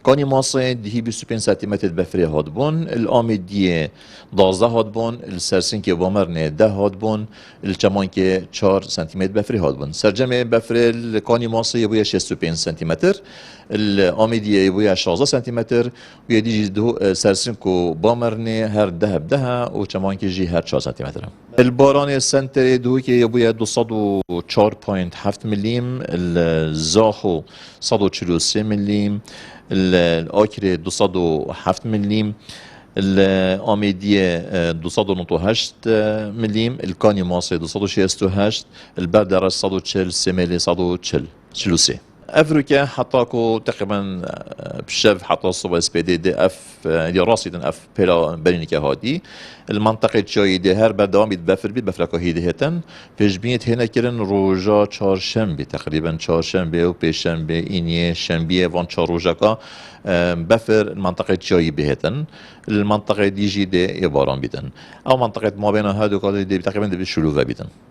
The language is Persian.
كاني ماسي دهي 25 سنتيمتر بفري هادبون الآمدية 12 هادبون السرسنكي وامرنه 10 هادبون الچمانكي 4 سنتيمتر بفري هادبون سرجمه بفري الكاني ماسي يبويا 65 سنتيمتر الآمدية يبويا 16 سنتيمتر ويدي دو سرسنكو بامرنه هر ده بدها وچمانكي جي هر 4 سنتيمتر الباران السنتري دوكي يبويا 204.7 مليم الزاخو 143 مليم الآكري 207 مليم الآميدية 208 مليم الكاني ماسي 268 البردرس 140 ملي 140 افريكا حطاكو تقريبا بشاف حطا الصوبة اس بي دي اف دي راسي دن اف بلا بلينيكا هادي المنطقة جاي دي هر بردوام بيتبفر بفلكا هيدي هتن بيجبينت هنا كرن روجا چهارشنبه تقريبا چهارشنبه و پیشنبه اینیه شنبه وان چهار روجاكا بفر المنطقة جاي بهتن المنطقة دي جي دي يباران بيتن او منطقة ما بين هادو قال دي تقريبا دي بشلوفة بيتن